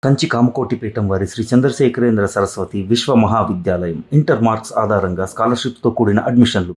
కంచి కామకోటిపీఠం వారి శ్రీ చంద్రశేఖరేంద్ర సరస్వతి విశ్వ మహావిద్యాలయం inter marks ఆధారంగా స్కాలర్షిప్తో కూడిన అడ్మిషన్లు.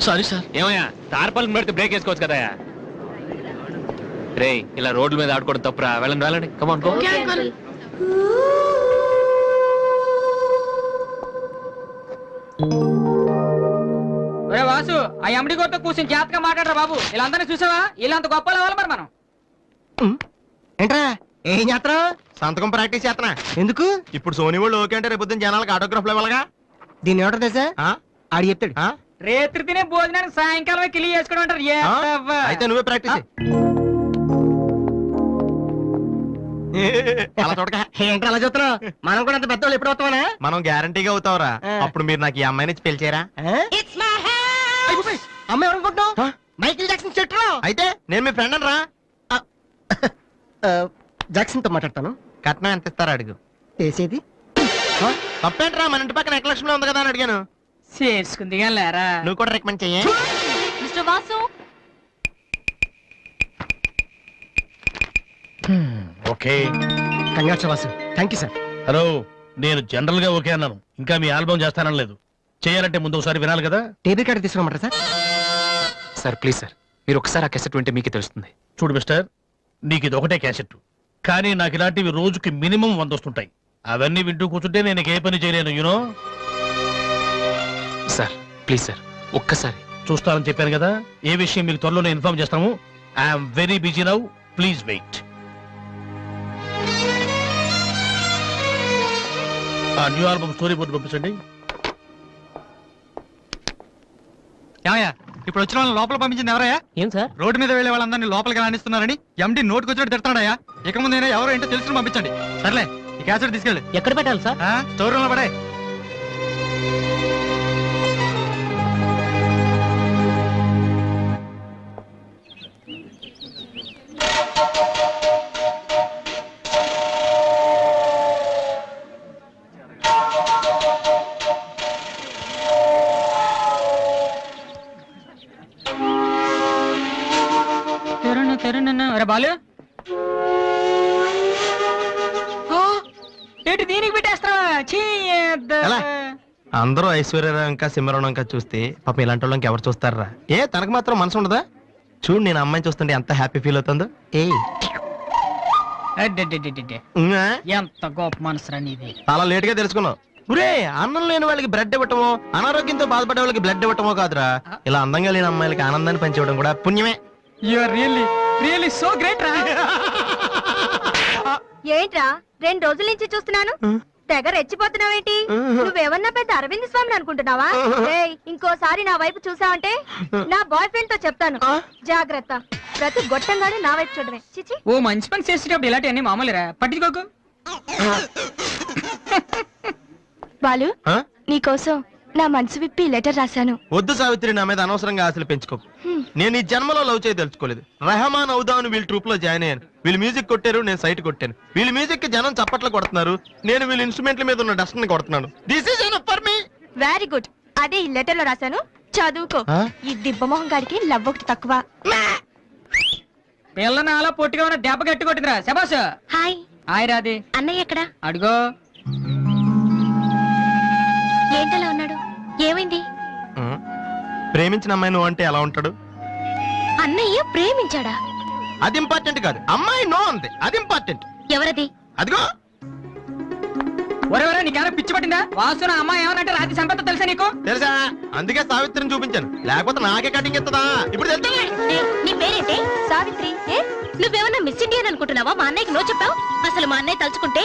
Sorry sir. ఏమయ్యా తార్పాలను పెడితే బ్రేక్ వేసుకోవచ్చు కదా. రే ఇలా రోడ్ల మీద ఆడుకోవడం తప్పురా. వెళ్ళండి వెళ్ళండి, కమాన్ గో. వాసు ఆ ఎమ్డి గోతో కూర్చొని జాతగా మాట్లాడరా బాబు. వీళ్ళందరినీ చూసావా? వీళ్ళంత గొప్ప అవ్వాలి మరి మనం. ఏంట్రా ఏం చేస్తారా? సంతకం ప్రాక్టీస్ చేస్తున్నా. ఎందుకు? ఇప్పుడు సోనీ వాళ్ళు ఓకే అంటే రేపు జనాలకు ఆటోగ్రాఫ్లు ఇవ్వాలగా. దీన్ని ఏమంటారు తెలుసా? ఆడి చెప్తాడు. రేత్రి తినే భోజనానికి సాయంకాలం కిలి చేసుకోవడం అంటారు. అయితే నువ్వే ప్రాక్టీస్ ఏంట్రా అలా చూస్తున్నావు? మనం కూడా అంత పెద్దవాళ్ళు ఎప్పుడు అవుతామనా? మనం గ్యారంటీగా అవుతావురా. అప్పుడు మీరు నాకు ఈ అమ్మాయిని పిలిచారా? అమ్మాయి ఎవరనుకుంటున్నావు? మైకిల్ జాక్సన్ చెట్టు. అయితే నేను మీ ఫ్రెండ్ అని రా. జాక్సన్ తో మాట్లాడతాను. కట్నం ఎంత ఇస్తారా అడుగు. చేసేది తప్పేంట్రా? మన ఇంటి పక్కన ఎక్లక్ష్మిలో ఉంది కదా అని అడిగాను. చేసుకుంది లేరా. నువ్వు కూడా రికమెండ్ చెయ్యి. Mister Vasu, okay. Congrats Vasu. Thank you sir. Hello, నేను జనరల్ గా ఓకే అన్నాను. ఇంకా మీ ఆల్బమ్ చేస్తానని లేదు. చేయాలంటే ముందు ఒకసారి వినాలి కదా. టేబుల్ కార్డు తీసుకోమంటారా సార్? సార్ ప్లీజ్ సార్, మీరు ఒకసారి ఆ కెసెట్ వింటే మీకే తెలుస్తుంది. చూడు మిస్టర్, నీకు ఇది ఒకటే క్యాసెట్, కానీ నాకు ఇలాంటివి రోజుకి మినిమం 100 వస్తుంటాయి. అవన్నీ వింటూ కూర్చుంటే నేను ఏ పని చేయలేను. యూనో. సార్ ప్లీజ్ సార్, ఒక్కసారి చూస్తానని చెప్పాను కదా. ఏ విషయం మీకు త్వరలోనే ఇన్ఫార్మ్ చేస్తాము. I'm very busy now, please wait. ఆ న్యూ ఆల్బమ్ స్టోరీ బోర్డు పంపించండి. ఏమయ్యా, ఇప్పుడు వచ్చిన వాళ్ళని లోపల పంపించింది ఎవరయ్యా? ఏం సార్? రోడ్డు మీద వెళ్లే వాళ్ళందరినీ లోపలికి రాణిస్తున్నారని ఎండి నోటుకు వచ్చినట్టు తిడతాడయ్యా. ఇక ముందైనా ఎవరో ఏంటో తెలుసుకుని పంపించండి. సర్లే, ఈ క్యాసెట్ తీసుకెళ్ళి ఎక్కడ పెట్టాలి సార్? స్టోర్ రూమ్ లో పడే. బాలు ఏంటి దీనికి పెట్టేస్తావా? అందరూ ఐశ్వర్యరావు ఇంకా సింహరావు ఇంకా చూస్తే పాపం ఇలాంటి వాళ్ళకి ఎవరు చూస్తారా? ఏ తనకు మాత్రం మనసు ఉండదా? చూడు, నేను అమ్మాయిని చూస్తుంటే ఎంత హ్యాపీ ఫీల్ అవుతుందో. ఎంత గొప్ప మనసురా నీది. చాలా లేట్ గా తెలుసుకున్నావు. ఒరే, అన్నం లేని వాళ్ళకి బ్లడ్ ఇవ్వటమో, అనారోగ్యంతో బాధపడే వాళ్ళకి బ్లడ్ ఇవ్వటమో కాదురా, ఇలా అందంగా లేని అమ్మాయిలకి ఆనందాన్ని పంచివ్వడం కూడా పుణ్యమే. You are really really so great రా. ఏంట్రా 2 రోజుల నుంచి చూస్తున్నాను, తెగ రెచ్చిపోతున్నావేంటి? నువ్వేమన్నా పెద్ద అరవింద్ స్వామిని అనుకుంటున్నావా? ఇంకోసారి నా వైపు చూసావంటే నా బాయ్ ఫ్రెండ్ తో చెప్తాను, జాగ్రత్త. ప్రతి గొట్టంగానే నా వైపు చూడమే. చిచి. ఓ మంచి పని చేసేటప్పుడు ఇలాంటివన్నీ మామూలురా, పట్టించుకోకు. బాలు, నీకోసం నా మనసు విప్పి లెటర్ రాశాను. వద్దు సావిత్రి, నా మీద అనవసరంగా ఆశలు పెంచుకోకు. నేను ఈ జన్మలో లవ్ చేయ తెలుసుకోలేదు. రెహమాన్ అవుదామని వీళ్ళ ట్రూప్ లో జాయిన్ అయ్యాను. వీళ్ళు మ్యూజిక్ కొట్టారు, నేను సైట్ కొట్టాను. వీళ్ళ మ్యూజిక్ కి జనం చప్పట్లు కొడుతున్నారు, నేను వీళ్ళ ఇన్స్ట్రుమెంట్ల మీద ఉన్న డస్ట్ ని కొడుతున్నాను. This is enough for me. Very good. అదే ఈ లెటర్ లో రాశాను, చదువుకో. ఈ దిబ్బమోహం గారికి లవ్ ఒకటి తక్కువ. పిల్లని అలా పొట్టిగా ఉన్న దెబ్బ గట్టి కొట్టిందిరా శబాస్. హాయ్ హాయ్ రాది. అన్నయ్య ఎక్కడా? అడుగో. ఏంటలా ఉన్నాడు? ఏమైంది? ప్రేమించిన అమ్మాయి నువ్వు అంటే ఎలా ఉంటాడు? అన్నయ్య ప్రేమించాడా? అది ఇంపార్టెంట్ కాదు, అమ్మాయి నో అంతే, అది ఇంపార్టెంట్. ఎవరది? అదిగో ఒరే నీకేమైనా పిచ్చి పట్టిందా? వాసు నా అమ్మాయి ఏమనంటే రాత్రి సంపద తెలుసా నీకు? తెలుసా, అందుకే సావిత్రిని చూపించాను, లేకపోతే నాకే కటింగ్ ఇస్తుందా? ఇప్పుడు తెలుసా? నీ పేరేంటి? సావిత్రి. నువ్వేమన్నా మిస్ ఇండియన్ అనుకుంటున్నావా? మా అన్నయ్యకి నో చెప్పావు. అసలు మా అన్నయ్య తలుచుకుంటే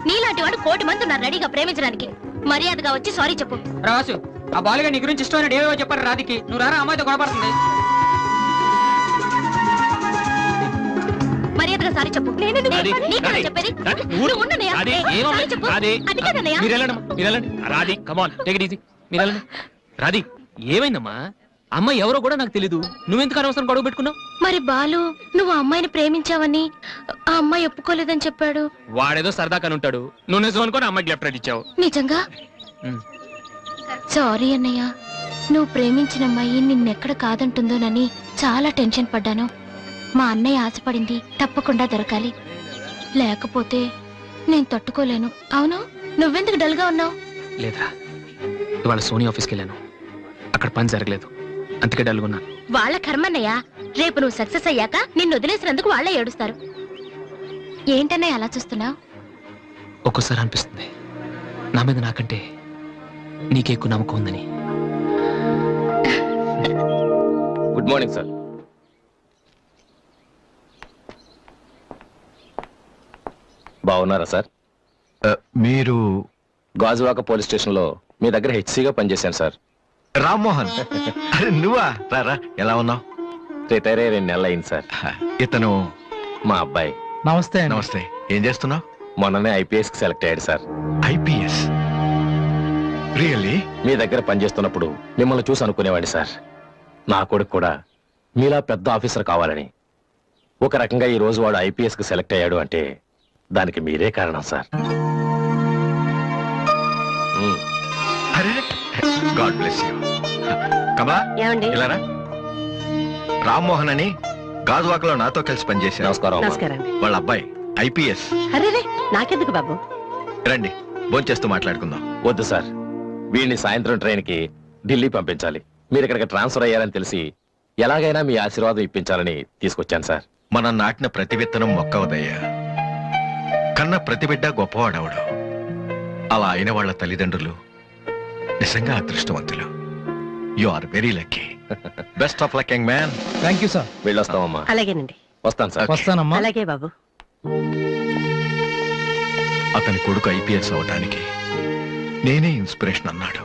నీలాంటి వాడు 1,000,000 మంది ఉన్నారు రెడీగా ప్రేమించడానికి. మర్యాదగా వచ్చి సారీ చెప్పు. రాసు ఆ బాలుగా నీ గురించి ఇష్టం ఏవో చెప్పారు రాధికి. నువ్వు రారా, అమ్మాయితో గొడవపడుతుంది. మర్యాదగా సారీ చెప్పు. రాధి, చెప్పేది రాధి, నువ్వు ఉండనయ్యా. రాధి, ఏయ్, ఏమో, సారీ చెప్పు. రాధి, అది కాదన్నయ్య. మీరెళ్ళండి Radhi, come on take it easy. మీరెళ్ళండి. Radhi, ఏమైందమ్మా? అమ్మాయి ఎవరో కూడా నాకు తెలీదు, నువ్వెందుకు అనవసరం గొడవ పెట్టుకున్నావు? మరి బాలు నువ్వు ఆ అమ్మాయిని ప్రేమించావని ఆ అమ్మాయి ఒప్పుకోలేదని చెప్పాడు. వాడేదో సరదా కని ఉంటాడు, నువ్వు నిజం అనుకోని అమ్మాయికి లెఫ్ట్ రైట్ ఇచ్చావు. నిజంగా? ఉమ్. సారీ అన్నయ్య. నువ్వు ప్రేమించిన అమ్మాయి నిన్నెక్కడ కాదంటుందోనని చాలా టెన్షన్ పడ్డాను. మా అన్నయ్య ఆశపడింది తప్పకుండా దొరకాలి, లేకపోతే నేను తట్టుకోలేను. అవును, నువ్వెందుకు డల్ గా ఉన్నావు? లేదురా, ఇవాళ సోనీ ఆఫీస్కి వెళ్ళాను, అక్కడ పని జరగలేదు, అందుకే డల్గున్నా. వాళ్ళ కర్మన్నయ్య. రేపు నువ్వు సక్సెస్ అయ్యాక నిన్ను వదిలేసినందుకు వాళ్ళే ఏడుస్తారు. ఏంటన్నయ్య అలా చూస్తున్నావు? ఒక్కోసారి అనిపిస్తుంది నా మీద నాకంటే నీకే ఎక్కువ నమ్మకం ఉందని. Good morning sir. బాగున్నారా సార్? మీరు గాజువాక పోలీస్ స్టేషన్ లో మీ దగ్గర హెచ్సిగా పనిచేశాను సార్. రామ్మోహన్? అరే నువ్వా? రారా, ఎలా ఉన్నావు? రిటైర్ అయ్యి 2 నెలలు అయింది సార్. ఇతను మా అబ్బాయి. నమస్తే. నమస్తే. ఏం చేస్తున్నావు? మొన్ననే ఐపీఎస్ కి సెలెక్ట్ అయ్యాడు సార్. ఐపీఎస్? రియల్లీ? మీ దగ్గర పనిచేస్తున్నప్పుడు మిమ్మల్ని చూసి అనుకునేవాడిని సార్, నా కొడుకు కూడా మీలా పెద్ద ఆఫీసర్ కావాలని. ఒక రకంగా ఈ రోజు వాడు ఐపీఎస్ కి సెలెక్ట్ అయ్యాడు అంటే దానికి మీరే కారణం సార్. అరే గాడ్ బ్లెస్ యూ. కమలా, ఇలారా. రామ్మోహన్ అని గాజువాకలో నాతో కలిసి పనిచేశారు. నమస్కారం. వాళ్ళ అబ్బాయి ఐపీఎస్. అరే నాకెందుకు బాబు? రండి, భోంచేస్తూ మాట్లాడుకుందాం. వద్దు సార్, వీడిని సాయంత్రం ట్రైన్ కి ఢిల్లీ పంపించాలి. మీరు ఇక్కడికి ట్రాన్స్ఫర్ అయ్యారని తెలిసి ఎలాగైనా మీ ఆశీర్వాదం ఇప్పించాలని తీసుకొచ్చాను సార్. మనం నాటిన ప్రతి విత్తనం మొక్కవదయ్యా. కన్న ప్రతి బిడ్డ గొప్పవాడవడు. అలా అయిన వాళ్ళ తల్లిదండ్రులు నిజంగా అదృష్టవంతులు. You are very lucky. Best of luck young man. Thank you sir. వెళ్ళొస్తామమ్మా. అలాగేనండి. వస్తాను సార్. వస్తానమ్మా. అలాగే బాబు. అతని కొడుకు ఐపీఎస్ అవటానికి నేనే ఇన్స్పిరేషన్ అన్నాడు.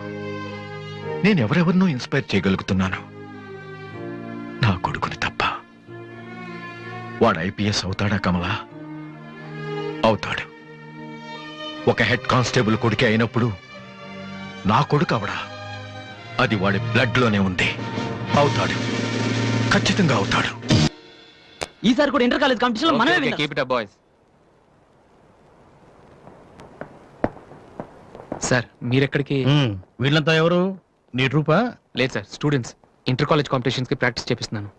నేను ఎవరెవరినో ఇన్స్పైర్ చేయగలుగుతున్నాను, నా కొడుకుని తప్ప. వాడు ఐపీఎస్ అవుతాడా కమలా? అవుతాడు. ఒక హెడ్ కానిస్టేబుల్ కొడుకే అయినప్పుడు నా కొడుకు అవడా? అది వాడి బ్లడ్ లోనే ఉంది. అవుతాడు, ఖచ్చితంగా అవుతాడు. ఈసారి కూడా ఇంటర్ కాలేజ్ కాంపిటీషన్ లో మనమే విన్నాం. Keep it up boys. Sir మీరెక్కడికి? వీళ్ళంతా ఎవరు? నీ ట్రూపా? లేదు sir, students. Inter college competitions కి ప్రాక్టీస్ చేపిస్తున్నాను.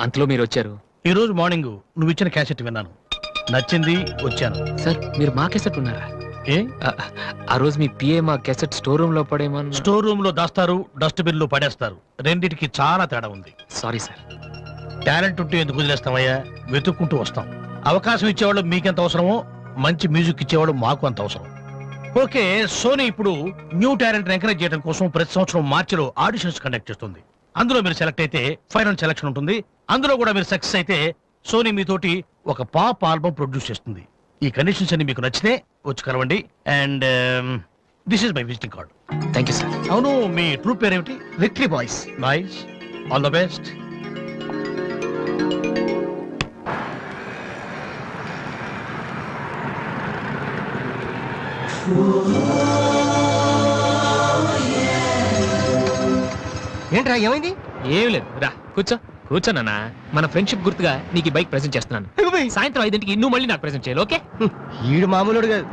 అంతలో మీరు వచ్చారు. ఈ రోజు మార్నింగ్ నువ్వు ఇచ్చిన క్యాసెట్ విన్నాను, నచ్చింది, వచ్చాను. సార్ మీరు మా కెసెట్ ఉన్నారా? ఏ? ఆ రోజు మీ పిఏ మా కెసెట్ స్టోర్ రూమ్ లో పడేమన్నా. స్టోర్ రూమ్ లో దాస్తారు, డస్ట్బిన్ లో పడేస్తారు. రెండిటికి చాలా తేడా ఉంది. Sorry sir. టాలెంట్ ఉంటే ఎందుకు వదిలేస్తామయ్యా? వెతుక్కుంటూ వస్తాం. అవకాశం ఇచ్చేవాళ్ళు మీకెంత అవసరమో మంచి మ్యూజిక్ ఇచ్చేవాళ్ళు మాకు అంత అవసరం. ఓకే, సోనీ ఇప్పుడు న్యూ టాలెంట్ ఎంకరేజ్ చేయడం కోసం ప్రతి సంవత్సరం మార్చిలో ఆడిషన్స్ కండక్ట్ చేస్తుంది. అందులో మీరు సెలెక్ట్ అయితే ఫైనల్ సెలక్షన్ ఉంటుంది. అందులో కూడా మీరు సక్సెస్ అయితే సోనీ మీతోటి ఒక పాప్ ఆల్బమ్ ప్రొడ్యూస్ చేస్తుంది. ఈ కండిషన్స్ అన్ని మీకు నచ్చితే వచ్చి కలవండి. And this is my visiting card. Thank you sir. అవును, మీ ట్రూప్ పేరేమిటి? Victory boys. Nice, all the best. ఏంట్రా ఏమైంది? ఏం లేదు, రా కూర్చో. కూర్చోనన్నా, మన ఫ్రెండ్షిప్ గుర్తుగా నీకు ఈ బైక్ ప్రెజెంట్ చేస్తున్నాను. సాయంత్రం 5ంటికి నువ్వు మళ్ళీ నాకు ప్రెజెంట్ చేయాలి, ఓకే? ఈడు మామూలుడు కాదు.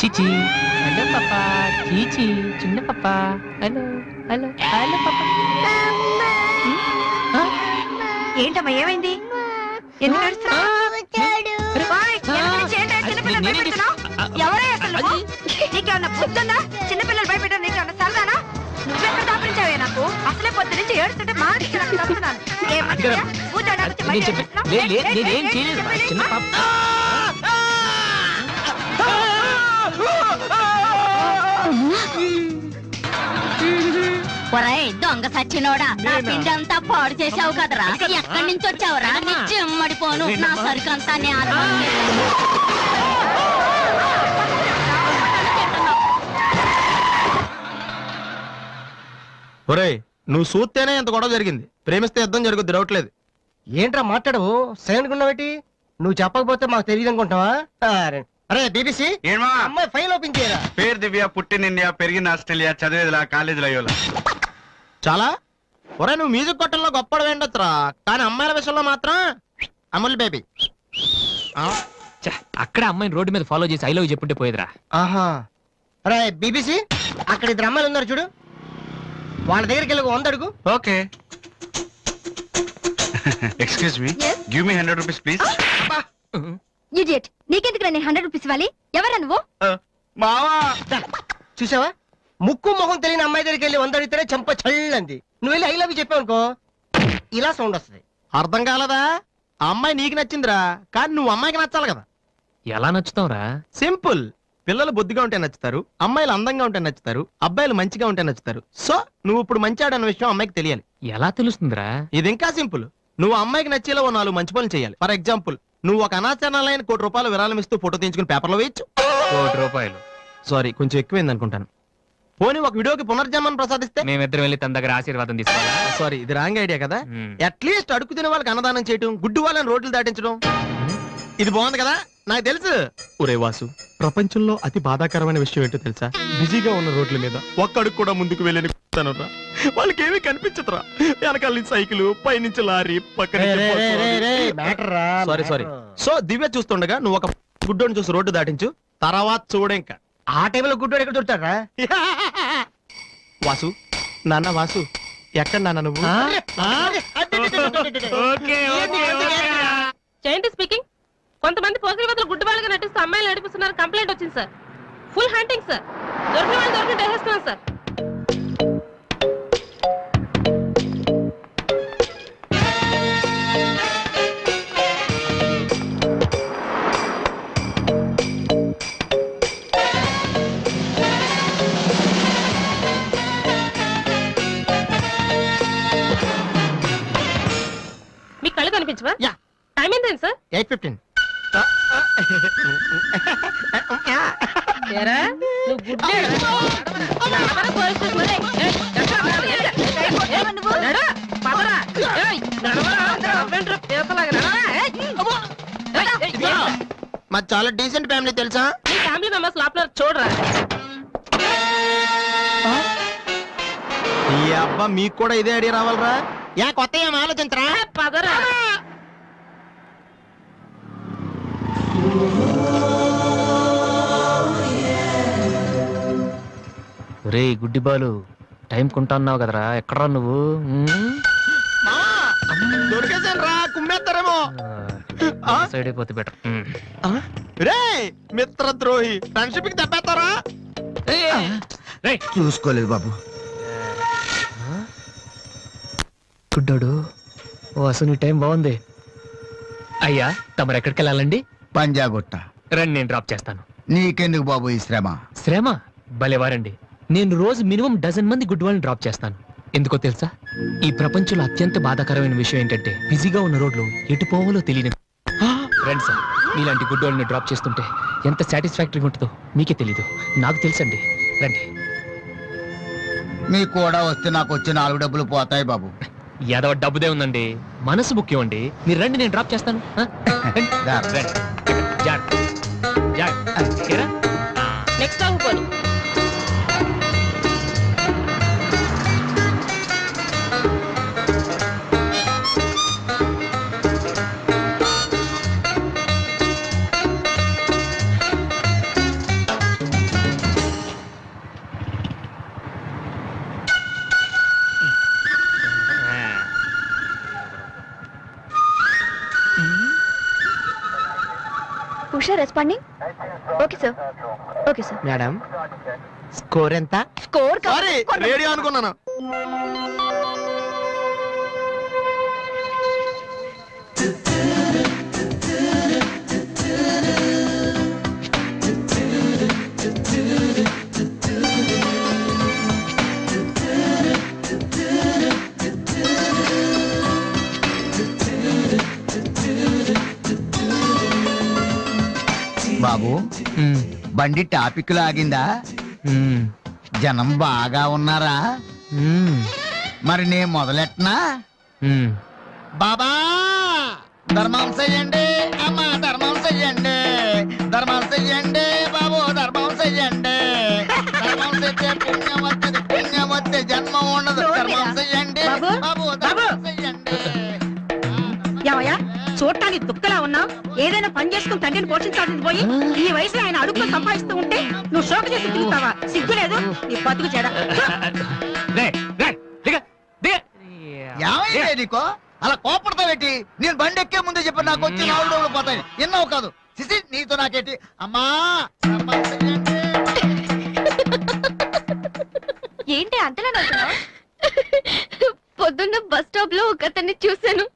చిచి హలో పాపా చీచి చిన్న పాపా హలో హలో హలో పాపా ఏంటమ్మా ఏమైంది? ఎందుకు ఏడుస్తున్నావ్? ఓయ్, ఎందుకు నీ చేత చిన్నపిల్లలు భయపెడుతున్నావ్? ఎవరే అసలు నువ్వు? నీకేమన్నా బుద్ధుందా? చిన్నపిల్లలు భయపెట్టడం నీకేమన్నా సరదానా? నువ్వెక్కడ దాపించావే నాకు? అసలే పొద్దు నుంచి ఏడుస్తుంటే మా చదువుతున్నాను. ఒరేయ్ దొంగ సచ్చినోడా, నా పిండి అంతా పాడు చేసావు కదరా. ఎక్కడి నుంచి వచ్చావురా? నీ చెమ్మడిపోను, నా సరుకంతా ఒరేయ్, నువ్వు చూస్తేనే ఎంత గొడవ జరిగింది. ప్రేమిస్తే యుద్ధం జరుగుద్ది, డౌట్ లేదు. ఏంట్రా మాట్లాడవు? సైలెంట్ ఉన్నావేటి? నువ్వు చెప్పకపోతే మాకు తెలియదు అనుకుంటావా? అరే బీబీసీ, అమ్మాయి ఫైల్ ఓపెన్ చేయరా. పేరు దివ్య, పుట్టిన ఇండియా, పెరిగిన ఆస్ట్రేలియా, చదివేదిలా కాలేజీలో అయ్యోలా. చాలా ఒరే, నువ్వు మ్యూజిక్ కొట్టంలో గొప్పడు వేండొచ్చురా, కానీ అమ్మాయిల విషయంలో మాత్రం అమూల్ బేబీ. అక్కడ అమ్మాయిని రోడ్డు మీద ఫాలో చేసి ఐ లవ్ చెప్పుంటే పోయేదిరా. ఆహా. అరే బీబీసీ, అక్కడ ఇద్దరు అమ్మాయిలు ఉన్నారు చూడు, వాళ్ళ దగ్గరికి వెళ్ళి 100 అడుగు. Okay. Excuse me, give me 100 rupees please. Idiot, నీకెందుకు నేను 100 రూపీస్ ఇవ్వాలి? ఎవరా నువ్వు? మావా, చూసావా, ముక్కు మొహం తెలియని అమ్మాయి దగ్గరికి వెళ్ళి 100 అడిగితేనే చెంప చల్లంది. నువ్వు వెళ్ళి ఐ లవ్ చెప్పావు అనుకో, ఇలా సౌండ్ వస్తుంది. అర్థం కాలదా? ఆ అమ్మాయి నీకు నచ్చిందిరా, కానీ నువ్వు అమ్మాయికి నచ్చాలి కదా. ఎలా నచ్చుతావురా? సింపుల్. పిల్లలు బొద్దుగా ఉంటే నచ్చుతారు, అమ్మాయిలు అందంగా ఉంటే నచ్చుతారు, అబ్బాయిలు మంచిగా ఉంటే నచ్చుతారు. సో నువ్వు ఇప్పుడు మంచివాడన్న విషయం అమ్మాయికి తెలియాలి. ఎలా తెలుస్తుందిరా? ఇది ఇంకా సింపుల్. నువ్వు అమ్మాయికి నచ్చేలా 4 మంచి పనులు చేయాలి. ఫర్ ఎగ్జాంపుల్, నువ్వు ఒక అనాచరణలైన ₹1,00,00,000 విరాళం ఇస్తూ ఫోటో తీయించుకుని పేపర్లో వేయచ్చు. ₹1,00,00,000 సారీ, కొంచెం ఎక్కువైంది అనుకుంటాను. పోనీ ఒక వీడియోకి పునర్జన్మను ప్రసాదిస్తే? మేమిద్దరం వెళ్ళి తన దగ్గర ఆశీర్వాదం తీసుకోవాలా? సారీ, ఇది రాంగ్ ఐడియా కదా. అట్లీస్ట్ అడుగు తినే వాళ్ళకి అన్నదానం చేయటం, గుడ్డు వాళ్ళని రోడ్లు దాటించడం, ఇది బాగుంది కదా. నాకు తెలుసు. ఒరే వాసు, ప్రపంచంలో అతి బాధాకరమైన విషయం ఏంటో తెలుసా? బిజీగా ఉన్న రోడ్ల మీద ఒక్క అడుగు కూడా ముందుకు వెళ్ళని వాళ్ళకి ఏమీ కనిపించదురా. వెనకాల నుంచి సైకిల్, పైనుంచి లారీ, పక్కన సారీ. సో దివ్య చూస్తుండగా నువ్వు ఒక గుడ్డోని చూసి రోడ్డు దాటించు, తర్వాత చూడ. ఇంకా ఆ టైంలో గుడ్డోడు ఎక్కడ దొరుకుతాడా? వాసు, నాన్న వాసు, ఎక్కడ నాన్న నువ్వు? జయంతి స్పీకింగ్. కొంతమంది పోకిరి వదలు గుడ్డి వాళ్ళగా నటిస్తూ అమ్మాయిలు నడిపిస్తున్నారు. కంప్లైంట్ వచ్చింది సార్. Full hunting sir. దొరికిన వాళ్ళు దొరికిన వేసేస్తున్నాం సార్. మీ కళ్ళు కనిపించవా? టైం ఏంటండి సార్? 8:15. ఏరా, నువ్వు గుడ్డే మాది చాలా డీసెంట్ ఫ్యామిలీ తెలుసా? మీ ఫ్యామిలీ మెంబర్స్ లోపల చూడరా. ఈ అబ్బా, మీకు కూడా ఇదే ఐడియా రావాలరా? కొత్త ఏం ఆలోచించరా? పదరా. రే గుడ్డి బాలు, టైం కొంటున్నావు కదరా, ఎక్కడరా నువ్వు? దొరికేసాను రా, కుమ్మేస్తారేమో. సైడ్ అయిపోతే బెటర్. రే మిత్రద్రోహి, ఫ్రెండ్షిప్ కి దెబ్బేస్తారా? చూసుకోలేదు బాబు. గుడ్డోడు, ఓ అసలు టైం బాగుంది. అయ్యా, తమరు ఎక్కడికి వెళ్ళాలండి? పంజాగుట్ట. రండి, నేను డ్రాప్ చేస్తాను. నీకెందుకు బాబు ఈ శ్రమ? శ్రమ భలేవారండి. నేను రోజు మినిమం 12 మంది గుడ్ వాళ్ళని డ్రాప్ చేస్తాను. ఎందుకో తెలుసా? ఈ ప్రపంచంలో అత్యంత బాధాకరమైన విషయం ఏంటంటే, బిజీగా ఉన్న రోడ్లు ఎటు పోవాలో తెలియదు. రండి సార్, మీలాంటి గుడ్ వాళ్ళని డ్రాప్ చేస్తుంటే ఎంత సాటిస్ఫాక్టరీగా ఉంటుందో మీకే తెలీదు, నాకు తెలుసండి. రండి. మీకు కూడా వస్తే నాకు వచ్చే 4 డబ్బులు పోతాయి బాబు. ఏదో డబ్బుదే ఉందండి, మనసు ముఖ్యం అండి. మీరు రండి, నేను డ్రాప్ చేస్తాను. నెక్స్ట్ ఆగిపోను. Usha responding. Okay sir. Okay sir. Madam score ఎంత? స్కోర్ సారీ రేడియో అనుకున్నాను. బాబు బండి టాపిక్ లాగిందా? జనం బాగా ఉన్నారా? మరి నే మొదలెట్నా? బాబా ధర్మం చెయ్యండి, అమ్మా ధర్మం చెయ్యండి, ధర్మం చెయ్యండి బాబు, ధర్మం చెయ్యండి. ధర్మం చేస్తే పుణ్యం వస్తుంది, పుణ్యం వస్తే జన్మ ఉండదు. ధర్మం చెయ్యండి బాబు, ధర్మం చెయ్యండి. చూడటానికి దుక్కలా ఉన్నా ఏదైనా పని చేసుకుని తండ్రిని పోషించాల్సింది పోయి ఈ వయసులో ఆయన అడుగులో సంపాదిస్తూ ఉంటే నువ్వు షోక చేసి తిరుగుతావా? సిగ్గులేదు నీ బతుకు చెడ. ఏమైందే నీకో అలా కోపడతావేటి? నేను బండి ఎక్కే ముందే చెప్పి నాకు వచ్చి 4 రోజులు పోతాయి. ఎన్నో కాదు సిసి నీతో నాకేటి? అమ్మా ఏంటి అంతలా నవ్వుతున్నావ్? పొద్దున్న బస్ స్టాప్ లో ఒక అతన్ని చూశాను.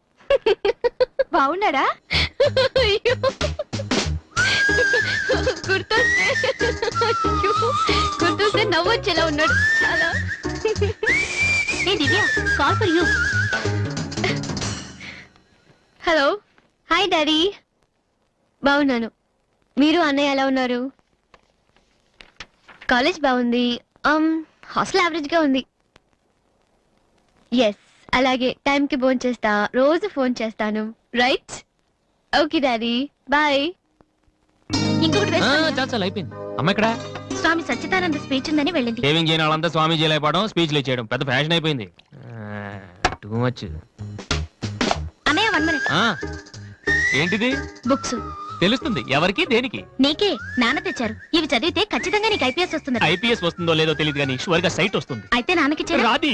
బాగున్నాడా? గుర్తొస్తే నవ్వొచ్చేలా ఉన్నాడు. చాలా. Divya call for you. Hello hi daddy. బాగున్నాను. మీరు అన్నయ్య ఎలా ఉన్నారు? కాలేజ్ బాగుంది. హాస్టల్ యావరేజ్ గా ఉంది. ఎస్ అలాగే టైంకి ఫోన్ చేస్తా, రోజు ఫోన్ చేస్తాను. రైట్? Okay daddy bye. ఇంకొకటి చాలు అయిపోయింది. అమ్మ ఇక్కడ స్వామి సచ్చిదానంద స్పీచ్ ఉందని వెళ్ళింది. సేవింగ్ చేయని వాళ్ళంతా స్వామీజీలు అయిపోవడం, స్పీచ్లు ఇచ్చేయడం పెద్ద ఫ్యాషన్ అయిపోయింది. Too much. అన్నయ్య 1 minute. ఏంటిది? బుక్స్. తెలుస్తుంది ఎవరికి దేనికి? నీకే. నాన్న తెచ్చారు. ఇవి చదివితే ఖచ్చితంగా నీకు ఐపీఎస్ వస్తుంది. ఐపీఎస్ వస్తుందో లేదో తెలియదు కానీ షువర్ గా సైట్ వస్తుంది. అయితే నాన్నకి రాది.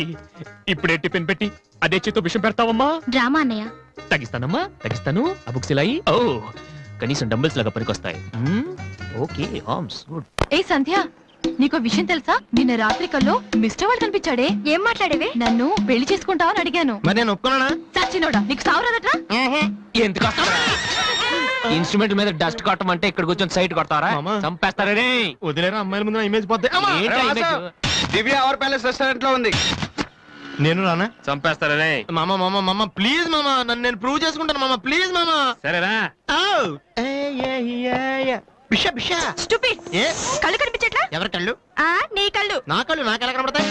ఇప్పుడే టిఫిన్ పెట్టి అదే చేతో విషయం పెడతావమ్మా? డ్రామా అన్నయ్య. తగ్గిస్తానమ్మా తగ్గిస్తాను. ఆ బుక్స్ ఇలా ఓ కనీసం డంబుల్స్ లాగా పనికొస్తాయి. Okay arms good. ఏ సంధ్య నీకు విషయం తెలుసా? నిన్న రాత్రి కల్లో మిస్టర్ వాడు కనిపించాడే. ఏం మాట్లాడేవి? నన్ను పెళ్లి చేసుకుంటావని అడిగాను. మరి నేను ఒప్పుకున్నానా? సచ్చినోడా నీకు సావరాదట్రా? ఎందుకు ఇన్స్ట్రుమెంట్ మీద డస్ట్ కొట్టమంటే ఇక్కడ కూర్చొని సైట్ కొడతారా? చంపేస్తారే. వదిలేరా అమ్మాయిల ముందు ఇమేజ్ పోతే. దివ్య అవర్ ప్యాలెస్ రెస్టారెంట్ లో ఉంది. నేను రానా? చంపేస్తారే. మామ మామ మామ ప్లీజ్ మామ, నన్ను నేను ప్రూవ్ చేసుకుంటాను మామ, ప్లీజ్ మామ. సరేరా. బిషా బిషా స్టూపిడ్. కళ్ళు కనిపించట్లా? ఎవరి కళ్ళు? నీ కళ్ళు. నా కళ్ళు నాకు ఎలా కనబడతాయి?